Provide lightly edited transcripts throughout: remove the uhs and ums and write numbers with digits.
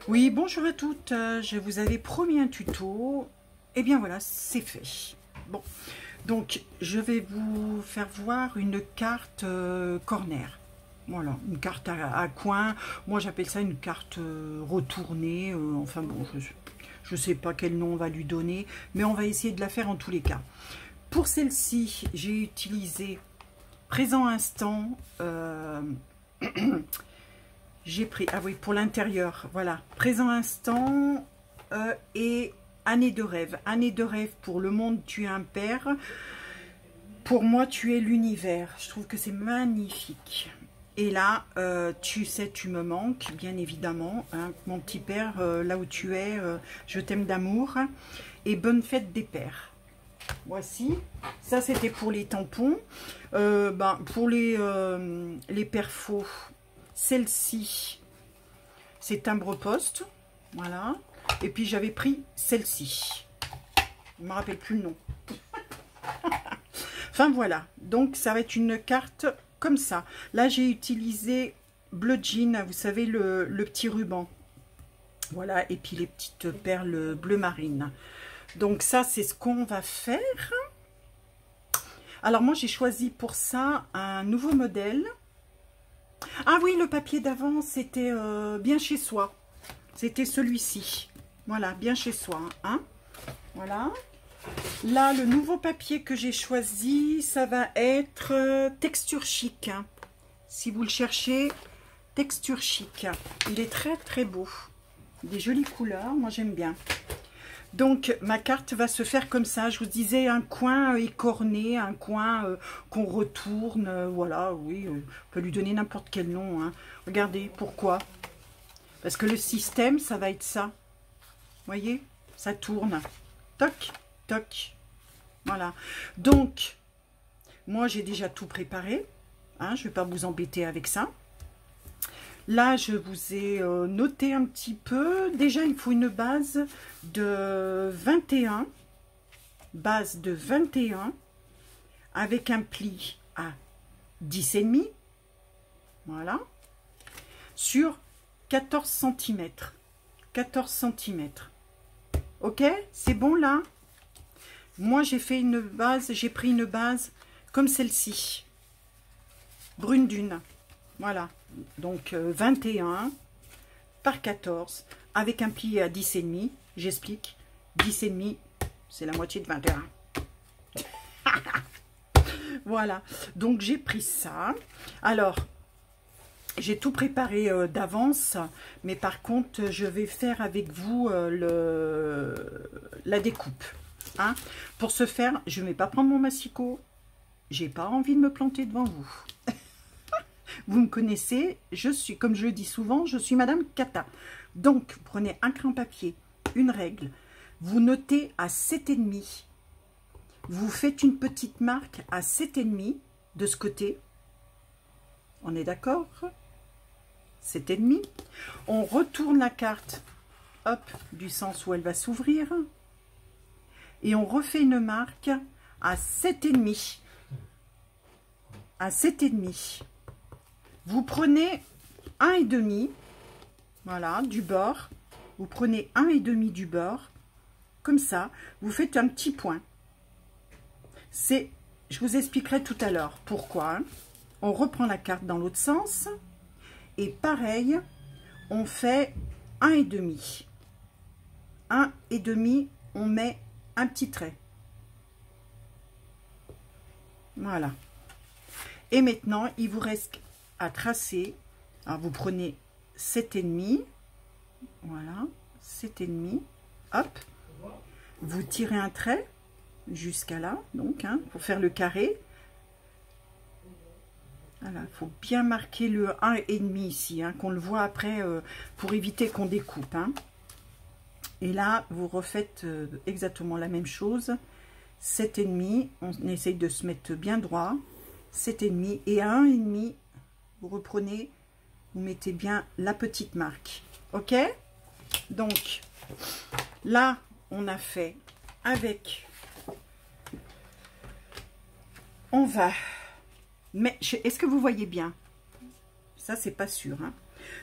Oui, bonjour à toutes, je vous avais promis un tuto, et bien voilà, c'est fait. Bon, donc je vais vous faire voir une carte corner. Voilà, une carte à coin, moi j'appelle ça une carte retournée, enfin bon, je sais pas quel nom on va lui donner, mais on va essayer de la faire en tous les cas. Pour celle-ci, j'ai utilisé présent instant, j'ai pris, ah oui, pour l'intérieur, voilà, présent instant et année de rêve. Année de rêve, pour le monde, tu es un père. Pour moi, tu es l'univers. Je trouve que c'est magnifique. Et là, tu sais, tu me manques, bien évidemment. Hein, mon petit père, là où tu es, je t'aime d'amour. Et bonne fête des pères. Voici. Ça, c'était pour les tampons. Pour les perfos, celle-ci, c'est timbre-poste, voilà. Et puis j'avais pris celle-ci. Je ne me rappelle plus le nom. Enfin voilà, donc ça va être une carte comme ça. Là, j'ai utilisé bleu jean, vous savez, le petit ruban. Voilà, et puis les petites perles bleu marine. Donc ça, c'est ce qu'on va faire. Alors moi, j'ai choisi pour ça un nouveau modèle. Ah oui, le papier d'avant, c'était bien chez soi. C'était celui-ci. Voilà, bien chez soi. Hein, voilà. Là, le nouveau papier que j'ai choisi, ça va être texture chic. Hein. Si vous le cherchez, texture chic. Il est très très beau. Des jolies couleurs, moi j'aime bien. Donc, ma carte va se faire comme ça. Je vous disais, un coin écorné, un coin qu'on retourne. Voilà, oui, on peut lui donner n'importe quel nom. Hein. Regardez, pourquoi? Parce que le système, ça va être ça. Vous voyez? Ça tourne. Toc, toc. Voilà. Donc, moi, j'ai déjà tout préparé. Hein, je ne vais pas vous embêter avec ça. Là, je vous ai noté un petit peu. Déjà, il faut une base de 21. Base de 21 avec un pli à 10,5. Voilà. Sur 14 cm. 14 cm. Ok? C'est bon là? Moi, j'ai fait une base, j'ai pris une base comme celle-ci. Brune dune. Voilà. Donc 21 par 14 avec un pli à 10,5. J'explique. 10,5, c'est la moitié de 21. Voilà. Donc j'ai pris ça. Alors, j'ai tout préparé d'avance, mais par contre, je vais faire avec vous la découpe. Hein. Pour ce faire, je ne vais pas prendre mon massicot. J'ai pas envie de me planter devant vous. Vous me connaissez, je suis, comme je le dis souvent, je suis Madame Cata. Donc, prenez un crayon papier, une règle, vous notez à 7,5. Vous faites une petite marque à 7,5 de ce côté. On est d'accord? 7,5. On retourne la carte, hop, du sens où elle va s'ouvrir. Et on refait une marque à 7,5. À 7,5. Vous prenez 1,5, voilà, du bord. Vous prenez 1,5 du bord, comme ça. Vous faites un petit point. C'est, je vous expliquerai tout à l'heure pourquoi. Hein. On reprend la carte dans l'autre sens. Et pareil, on fait 1,5. 1,5, on met un petit trait. Voilà. Et maintenant, il vous reste à tracer. Alors, vous prenez 7,5. Voilà, 7,5. Hop. Vous tirez un trait jusqu'à là, donc, hein, pour faire le carré. Voilà, il faut bien marquer le 1,5 ici, hein, qu'on le voit après pour éviter qu'on découpe. Hein. Et là, vous refaites exactement la même chose. 7,5, on essaye de se mettre bien droit. 7,5 et à 1,5, vous reprenez, vous mettez bien la petite marque. Ok? Donc, là, on a fait avec... On va... Mais est-ce que vous voyez bien? Ça, c'est pas sûr. Hein.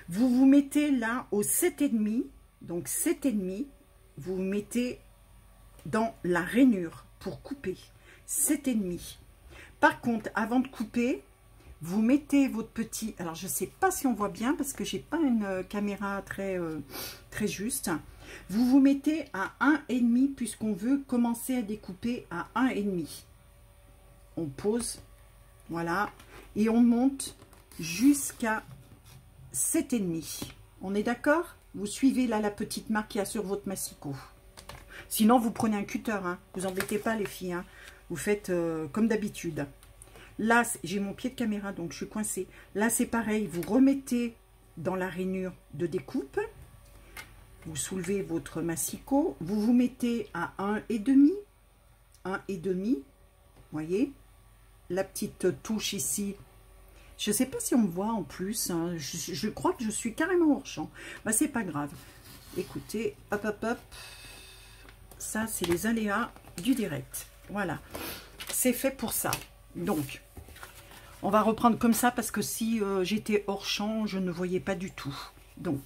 Vous vous mettez là au 7,5, donc 7,5, vous vous mettez dans la rainure pour couper, 7,5. Par contre, avant de couper, vous mettez votre petit, alors je ne sais pas si on voit bien parce que j'ai pas une caméra très, très juste. Vous vous mettez à 1,5 puisqu'on veut commencer à découper à 1,5. On pose, voilà, et on monte jusqu'à 7,5. On est d'accord? Vous suivez là la petite marque qu'il y a sur votre massicot. Sinon, vous prenez un cutter, hein. Vous embêtez pas les filles, hein. Vous faites comme d'habitude. Là, j'ai mon pied de caméra, donc je suis coincée. Là, c'est pareil, vous remettez dans la rainure de découpe. Vous soulevez votre massicot. Vous vous mettez à 1,5. 1,5. Voyez, la petite touche ici. Je ne sais pas si on me voit en plus. Hein. Je crois que je suis carrément hors champ. Bah, c'est pas grave. Écoutez, hop, hop, hop. Ça, c'est les aléas du direct. Voilà. C'est fait pour ça. Donc, on va reprendre comme ça parce que si j'étais hors champ, je ne voyais pas du tout. Donc,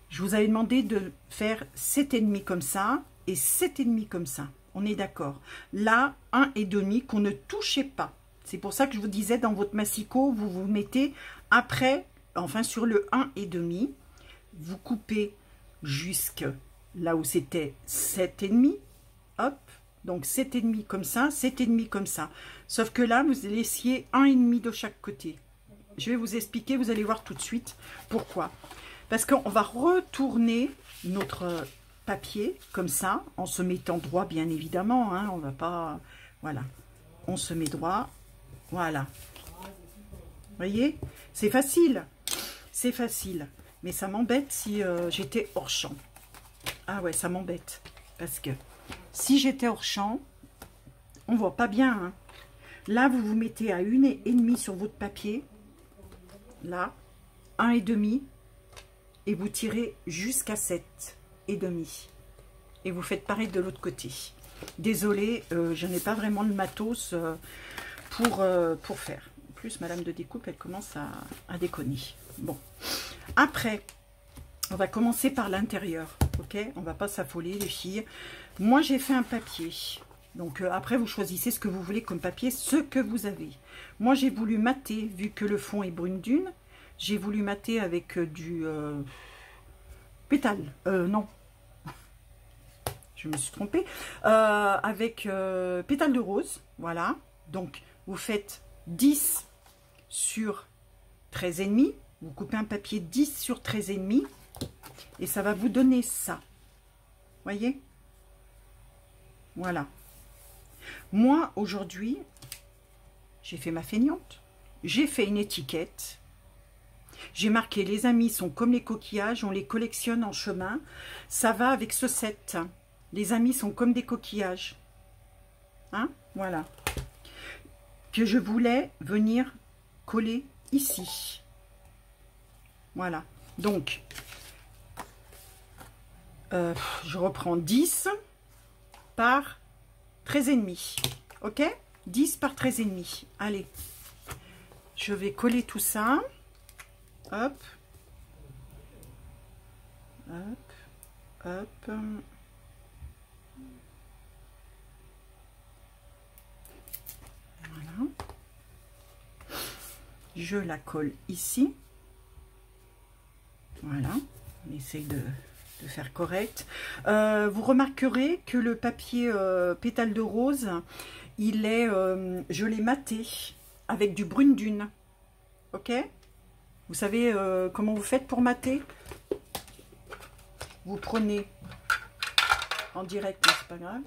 je vous avais demandé de faire 7,5 comme ça et 7,5 comme ça. On est d'accord. Là, 1,5 qu'on ne touchez pas. C'est pour ça que je vous disais, dans votre massicot, vous vous mettez après, enfin sur le 1,5. Vous coupez jusque là où c'était 7,5. Hop. Donc 7,5 comme ça, 7,5 comme ça. Sauf que là, vous laissiez 1,5 de chaque côté. Je vais vous expliquer, vous allez voir tout de suite pourquoi. Parce qu'on va retourner notre papier comme ça, en se mettant droit bien évidemment. Hein, on va pas... Voilà. On se met droit. Voilà. Vous voyez? C'est facile. C'est facile. Mais ça m'embête si j'étais hors champ. Ah ouais, ça m'embête. Parce que si j'étais hors champ, on voit pas bien. Hein. Là, vous vous mettez à 1,5 sur votre papier. Là, 1,5. Et vous tirez jusqu'à 7,5. Et vous faites pareil de l'autre côté. Désolée, je n'ai pas vraiment le matos pour faire. En plus, madame de découpe, elle commence à déconner. Bon. Après, on va commencer par l'intérieur. Ok? On ne va pas s'affoler, les filles. Moi, j'ai fait un papier. Donc, après, vous choisissez ce que vous voulez comme papier, ce que vous avez. Moi, j'ai voulu mater, vu que le fond est brune dune. J'ai voulu mater avec du pétale. Non. Je me suis trompée. Avec pétale de rose. Voilà. Donc, vous faites 10 sur 13,5. Vous coupez un papier 10 sur 13,5. Et ça va vous donner ça. Voyez? Voilà. Moi, aujourd'hui, j'ai fait ma feignante. J'ai fait une étiquette. J'ai marqué, les amis sont comme les coquillages, on les collectionne en chemin. Ça va avec ce set. Les amis sont comme des coquillages. Hein? Voilà. Que je voulais venir coller ici. Voilà. Donc, je reprends 10 par 13,5. Ok? 10 par 13,5. Allez. Je vais coller tout ça. Hop. Hop. Hop. Voilà. Je la colle ici. Voilà. On essaye de faire correct. Vous remarquerez que le papier pétale de rose, il est, je l'ai maté avec du brune dune. Ok? Vous savez comment vous faites pour mater? Vous prenez, en direct, c'est pas grave,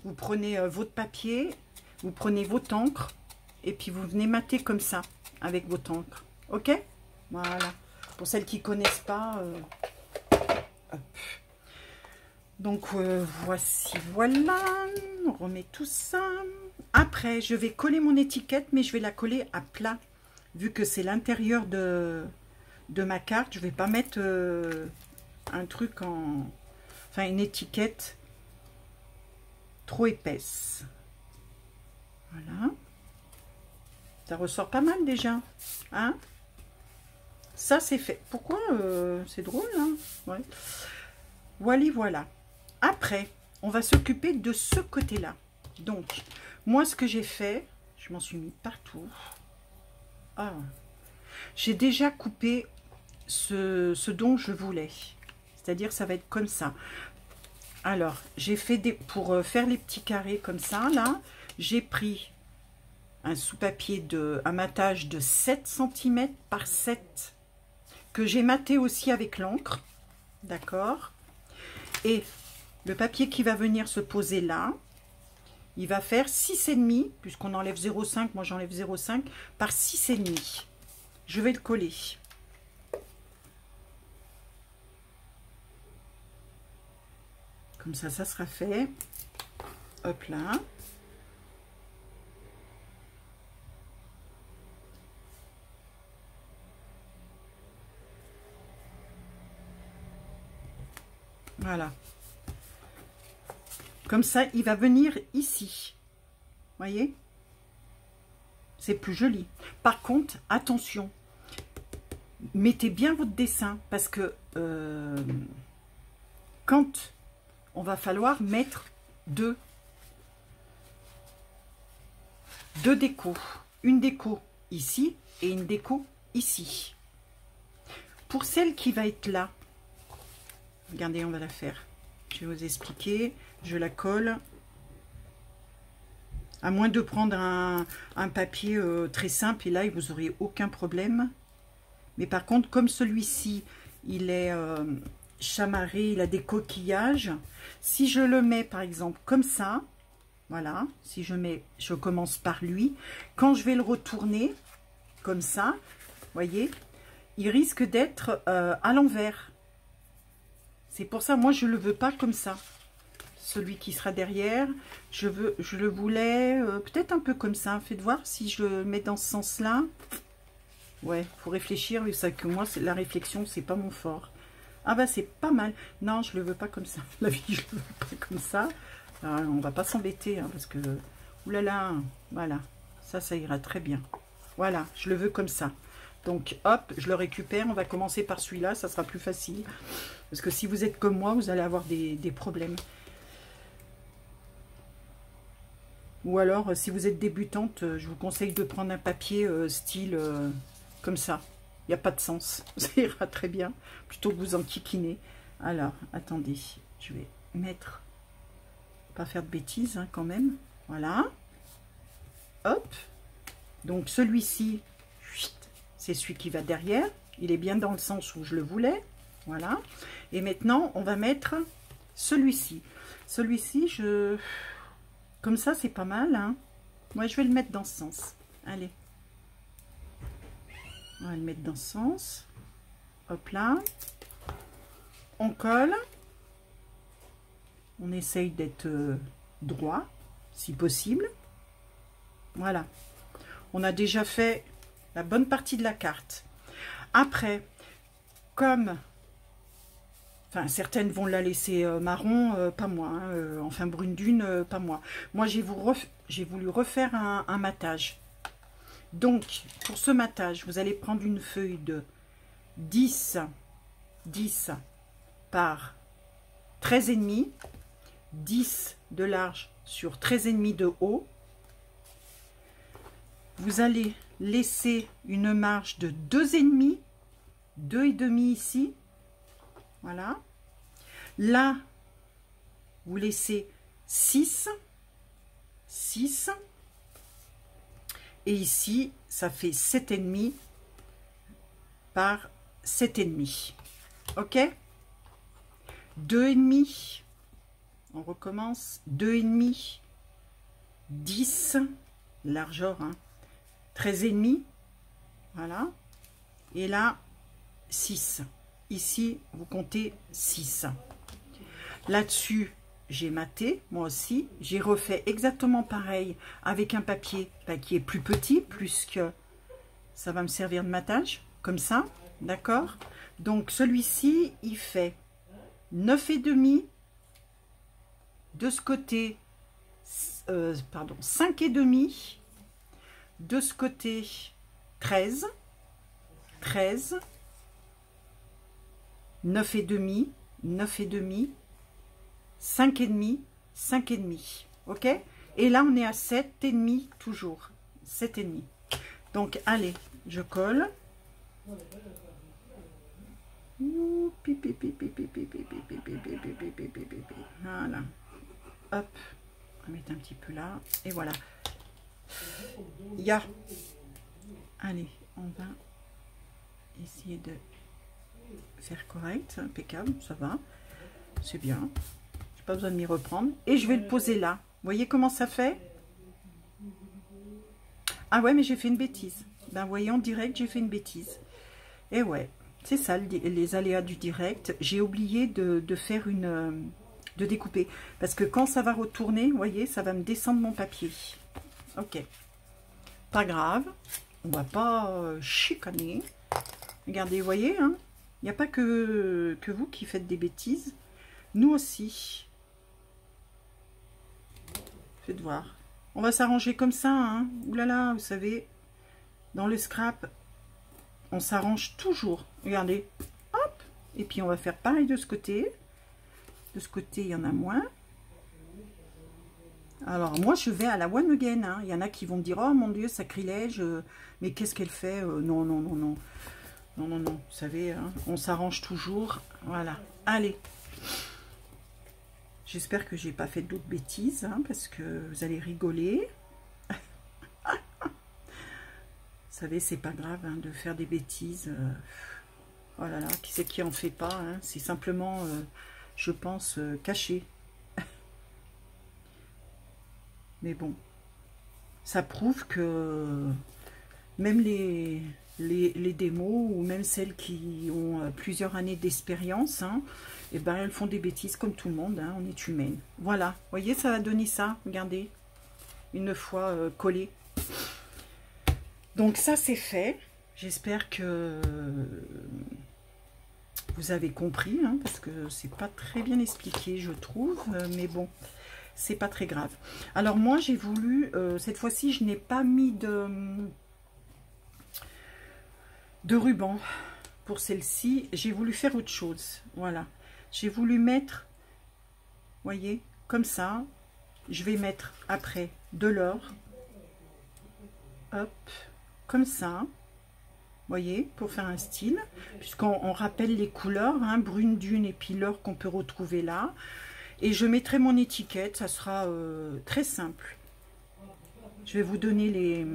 vous prenez votre papier, vous prenez votre encre, et puis vous venez mater comme ça, avec votre encre. Ok? Voilà. Pour celles qui ne connaissent pas, hop. Donc, voici, voilà. On remet tout ça. Après, je vais coller mon étiquette, mais je vais la coller à plat. Vu que c'est l'intérieur de ma carte, je ne vais pas mettre un truc en... Enfin, une étiquette trop épaisse. Voilà. Ça ressort pas mal déjà. Hein? Ça, c'est fait. Pourquoi c'est drôle, hein? Ouais. Voilà, voilà. Après, on va s'occuper de ce côté-là. Donc, moi, ce que j'ai fait, je m'en suis mis partout. Ah, j'ai déjà coupé ce dont je voulais. C'est-à-dire, ça va être comme ça. Alors, j'ai fait pour faire les petits carrés comme ça, là, j'ai pris un sous-papier un matage de 7 cm par 7 que j'ai maté aussi avec l'encre. D'accord? Et le papier qui va venir se poser là, il va faire 6,5, puisqu'on enlève 0,5, moi j'enlève 0,5, par 6,5. Je vais le coller. Comme ça sera fait. Hop là. Voilà. Comme ça, il va venir ici. Voyez? C'est plus joli. Par contre, attention. Mettez bien votre dessin parce que quand on va falloir mettre deux décos. Une déco ici et une déco ici. Pour celle qui va être là, regardez, on va la faire. Je vais vous expliquer. Je la colle. À moins de prendre un papier très simple, et là, vous n'aurez aucun problème. Mais par contre, comme celui-ci, il est chamarré, il a des coquillages. Si je le mets, par exemple, comme ça, voilà, si je commence par lui, quand je vais le retourner, comme ça, voyez, il risque d'être à l'envers. C'est pour ça, moi, je ne le veux pas comme ça. Celui qui sera derrière, je le voulais peut-être un peu comme ça. Faites voir si je le mets dans ce sens-là. Ouais, faut réfléchir. Mais ça que moi, la réflexion, c'est pas mon fort. Ah bah c'est pas mal. Non, je le veux pas comme ça. La vie, je le veux pas comme ça. Alors, on va pas s'embêter hein, parce que oulala, voilà, ça ira très bien. Voilà, je le veux comme ça. Donc hop, je le récupère. On va commencer par celui-là, ça sera plus facile. Parce que si vous êtes comme moi, vous allez avoir des problèmes. Ou alors, si vous êtes débutante, je vous conseille de prendre un papier style comme ça. Il n'y a pas de sens. Ça ira très bien. Plutôt que vous enquiquiner. Alors, attendez. Je vais mettre... Pas faire de bêtises hein, quand même. Voilà. Hop. Donc, celui-ci, c'est celui qui va derrière. Il est bien dans le sens où je le voulais. Voilà. Et maintenant, on va mettre celui-ci. Celui-ci, comme ça, c'est pas mal. Hein. Moi, je vais le mettre dans ce sens. Allez. On va le mettre dans ce sens. Hop là. On colle. On essaye d'être droit, si possible. Voilà. On a déjà fait la bonne partie de la carte. Après, comme... Enfin, certaines vont la laisser marron, pas moi. Hein, enfin, brune dune, pas moi. Moi, j'ai voulu refaire un matage. Donc, pour ce matage, vous allez prendre une feuille de 10 par 13,5, 10 de large sur 13,5 de haut. Vous allez laisser une marge de 2,5, 2,5 ici. Voilà. Là, vous laissez 6. Et ici, ça fait 7,5 par 7,5. OK? 2,5. On recommence. 2,5. 10. Largeur, hein. 13,5. Voilà. Et là, 6. Ici, vous comptez 6. Là-dessus, j'ai maté, moi aussi. J'ai refait exactement pareil avec un papier qui est plus petit, plus que ça va me servir de matage, comme ça, d'accord? Donc, celui-ci, il fait 9,5. De ce côté, 5,5. De ce côté, 13. 9,5, 9,5, 5,5, 5,5. Ok? Et là, on est à 7,5 toujours. 7,5. Donc, allez, je colle. Voilà. Hop. On va mettre un petit peu là. Et voilà. Ya. Allez, on va essayer de faire correct. Impeccable, ça va. C'est bien. J'ai pas besoin de m'y reprendre. Et je vais le poser là. Vous voyez comment ça fait? Ah ouais, mais j'ai fait une bêtise. Ben, vous voyez, en direct, j'ai fait une bêtise. Et ouais, c'est ça, les aléas du direct. J'ai oublié de faire une... de découper. Parce que quand ça va retourner, vous voyez, ça va me descendre mon papier. Ok. Pas grave. On va pas chicaner. Regardez, vous voyez, hein, il n'y a pas que vous qui faites des bêtises. Nous aussi. Faites voir. On va s'arranger comme ça, hein. Ouh là là, vous savez, dans le scrap, on s'arrange toujours. Regardez, hop. Et puis on va faire pareil de ce côté. De ce côté, il y en a moins. Alors moi, je vais à la one again. Hein. Il y en a qui vont me dire, oh mon Dieu, sacrilège. Mais qu'est-ce qu'elle fait? Non, non, non, non. Non, non, non. Vous savez, hein, on s'arrange toujours. Voilà. Allez. J'espère que j'ai pas fait d'autres bêtises, hein, parce que vous allez rigoler. Vous savez, c'est pas grave hein, de faire des bêtises. Oh là là, qui c'est qui en fait pas, hein. C'est simplement, je pense, caché. Mais bon, ça prouve que même les démos, ou même celles qui ont plusieurs années d'expérience, hein, et ben elles font des bêtises comme tout le monde, hein, on est humaine. Voilà, vous voyez, ça va donner ça, regardez, une fois collé. Donc ça c'est fait, j'espère que vous avez compris, hein, parce que c'est pas très bien expliqué je trouve, mais bon, c'est pas très grave. Alors moi j'ai voulu, cette fois-ci je n'ai pas mis de ruban pour celle-ci, j'ai voulu faire autre chose, voilà. J'ai voulu mettre, voyez, comme ça, je vais mettre après de l'or, hop, comme ça, voyez, pour faire un style, puisqu'on rappelle les couleurs, hein, brune dune et puis l'or qu'on peut retrouver là, et je mettrai mon étiquette, ça sera très simple. Je vais vous donner les...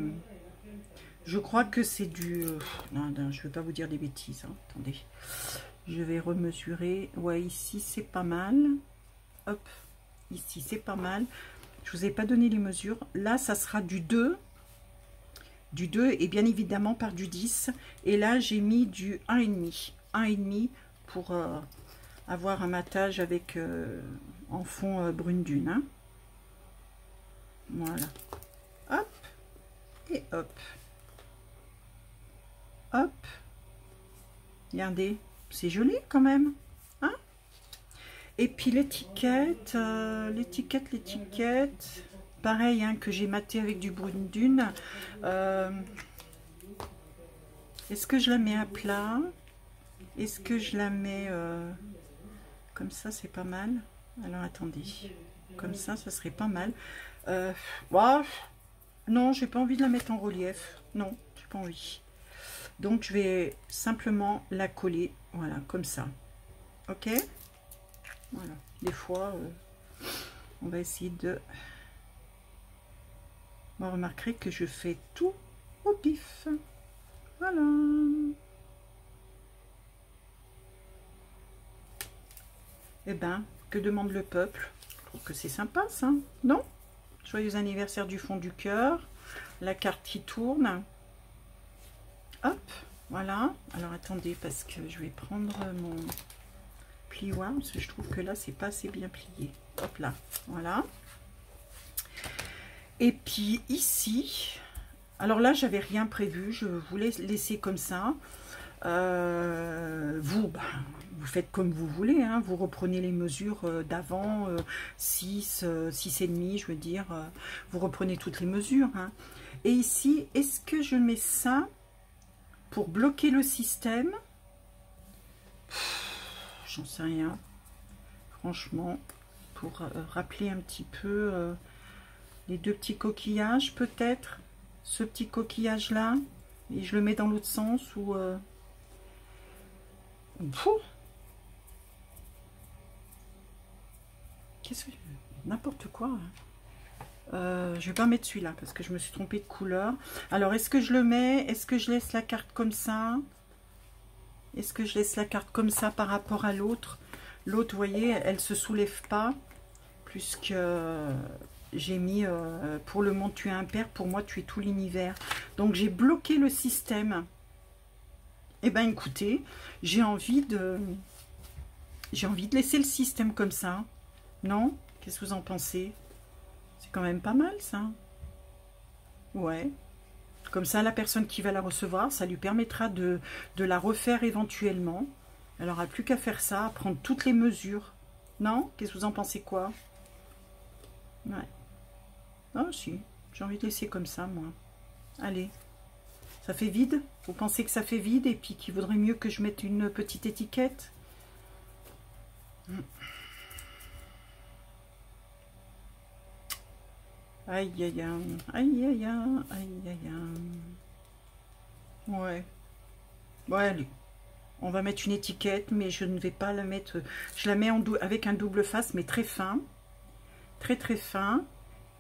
Je crois que c'est du... non, non, je ne vais pas vous dire des bêtises, hein, attendez. Je vais remesurer. Ouais, ici, c'est pas mal. Hop, ici, c'est pas mal. Je ne vous ai pas donné les mesures. Là, ça sera du 2. Du 2 et bien évidemment par du 10. Et là, j'ai mis du 1,5. 1,5 pour avoir un matage avec en fond brune dune. Hein. Voilà. Hop. Et hop. Hop. Regardez. C'est joli quand même, hein? Et puis l'étiquette, l'étiquette, pareil, hein, que j'ai maté avec du brune dune. Est-ce que je la mets à plat? Est-ce que je la mets comme ça? C'est pas mal. Alors attendez, comme ça serait pas mal. Oh, non, j'ai pas envie de la mettre en relief. Non, j'ai pas envie. Donc je vais simplement la coller, voilà, comme ça. Ok, voilà. Des fois, on va essayer de... Vous remarquerez que je fais tout au pif. Voilà. Eh ben, que demande le peuple? Je trouve que c'est sympa, ça, non? Joyeux anniversaire du fond du cœur. La carte qui tourne. Hop, voilà. Alors attendez, parce que je vais prendre mon plioir, parce que je trouve que là, c'est pas assez bien plié. Hop là, voilà. Et puis ici, alors là, j'avais rien prévu, je voulais laisser comme ça. Vous faites comme vous voulez, hein. Vous reprenez les mesures d'avant, 6, 6,5, je veux dire. Vous reprenez toutes les mesures. Hein. Et ici, est-ce que je mets ça pour bloquer le système? j'en sais rien. Franchement, pour rappeler un petit peu les deux petits coquillages, peut-être. Ce petit coquillage là. Et je le mets dans l'autre sens ou... Qu'est-ce que... N'importe quoi. Je vais pas mettre celui-là parce que je me suis trompée de couleur. Alors, est-ce que je le mets? Est-ce que je laisse la carte comme ça? Est-ce que je laisse la carte comme ça par rapport à l'autre? L'autre, vous voyez, elle se soulève pas. Puisque j'ai mis pour le monde tu es impair, pour moi tu es tout l'univers. Donc j'ai bloqué le système. Eh bien écoutez, j'ai envie de laisser le système comme ça. Non? Qu'est-ce que vous en pensez? C'est quand même pas mal ça. Ouais. Comme ça, la personne qui va la recevoir, ça lui permettra de la refaire éventuellement. Elle n'aura plus qu'à faire ça, à prendre toutes les mesures. Non? Qu'est-ce que vous en pensez quoi? Ouais. Ah si, j'ai envie de laisser comme ça, moi. Allez. Ça fait vide? Vous pensez que ça fait vide et puis qu'il vaudrait mieux que je mette une petite étiquette? Aïe, aïe, aïe. Aïe, aïe, aïe. Aïe, aïe, aïe. Ouais. Ouais, allez. On va mettre une étiquette, mais je ne vais pas la mettre... Je la mets avec un double face, mais très fin. Très, très fin.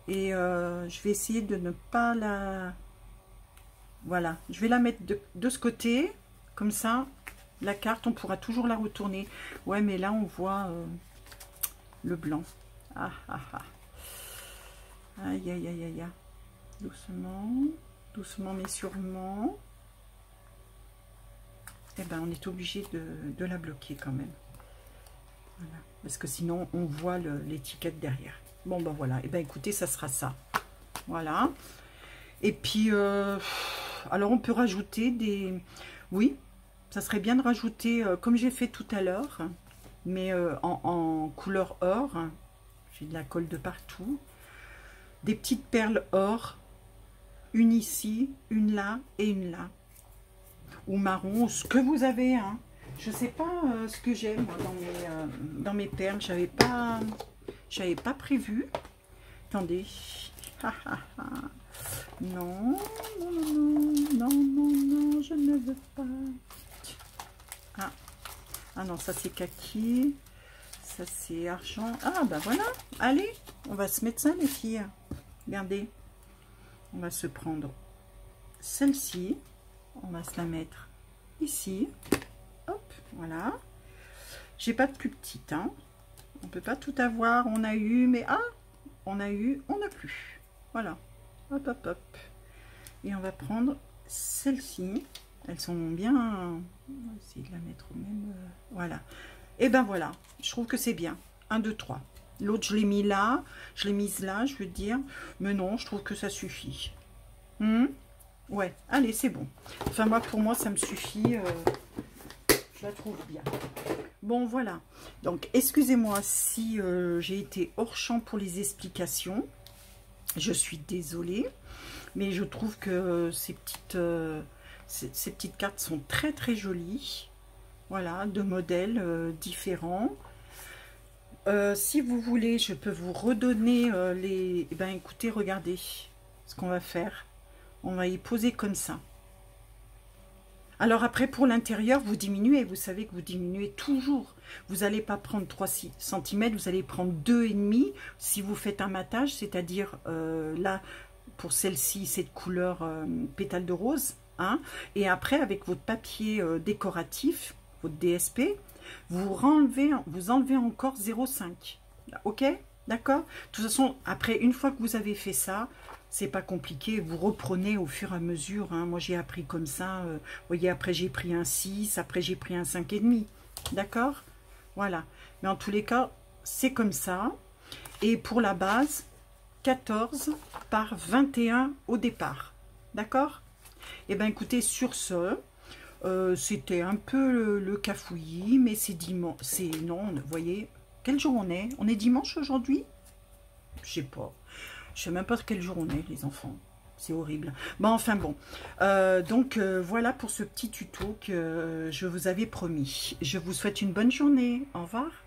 Et je vais essayer de ne pas la... Voilà, je vais la mettre de ce côté. Comme ça, la carte, on pourra toujours la retourner. Ouais, mais là, on voit le blanc. Ah, ah, ah. Aïe, aïe, aïe, aïe, aïe. Doucement, doucement, mais sûrement. Eh ben, on est obligé de la bloquer quand même. Voilà. Parce que sinon, on voit l'étiquette derrière. Bon, ben voilà. Eh ben, écoutez, ça sera ça. Voilà. Et puis, alors, on peut rajouter des... Oui, ça serait bien de rajouter, comme j'ai fait tout à l'heure, mais en couleur or. J'ai de la colle de partout. Des petites perles or. Une ici, une là et une là. Ou marron, ce que vous avez, hein. Je sais pas ce que j'ai moi dans mes perles. J'avais pas prévu. Attendez. Non, non, non, non, non, non, je ne veux pas. Ah non, ça c'est kaki. Ça c'est argent. Ah bah voilà. Allez, on va se mettre ça les filles. Regardez. On va se prendre celle-ci. On va se la mettre ici. Hop, voilà. J'ai pas de plus petite, hein. On peut pas tout avoir. On a eu, mais ah, on a eu, on n'a plus. Voilà. Hop, hop, hop. Et on va prendre celle-ci. Elles sont bien. On va essayer de la mettre au même. Voilà. Et ben voilà. Je trouve que c'est bien. 1, 2, 3. L'autre, je l'ai mis là. Je l'ai mise là, je veux dire. Mais non, je trouve que ça suffit. Ouais, allez, c'est bon. Enfin, moi, pour moi, ça me suffit. Je la trouve bien. Bon, voilà. Donc, excusez-moi si j'ai été hors champ pour les explications. Je suis désolée. Mais je trouve que ces petites cartes sont très, très jolies. Voilà, de modèles différents. Si vous voulez, je peux vous redonner les... Eh ben, écoutez, regardez ce qu'on va faire. On va y poser comme ça. Alors après, pour l'intérieur, vous diminuez. Vous savez que vous diminuez toujours. Vous n'allez pas prendre 3 cm, vous allez prendre 2,5 si vous faites un matage. C'est-à-dire, là, pour celle-ci, cette couleur pétale de rose. Hein, et après, avec votre papier décoratif, votre DSP, vous enlevez encore 0,5. Ok? D'accord? De toute façon, après, une fois que vous avez fait ça, c'est pas compliqué, vous reprenez au fur et à mesure. Hein. Moi, j'ai appris comme ça. Vous voyez, après, j'ai pris un 6, après, j'ai pris un 5,5. D'accord? Voilà. Mais en tous les cas, c'est comme ça. Et pour la base, 14 par 21 au départ. D'accord? Eh bien, écoutez, sur ce, c'était un peu le cafouillis, mais c'est dimanche. Non, vous voyez, quel jour on est? On est dimanche aujourd'hui? Je sais pas. Je sais même pas quel jour on est, les enfants. c'est horrible. Bon, enfin bon. Donc, voilà pour ce petit tuto que je vous avais promis. Je vous souhaite une bonne journée. Au revoir.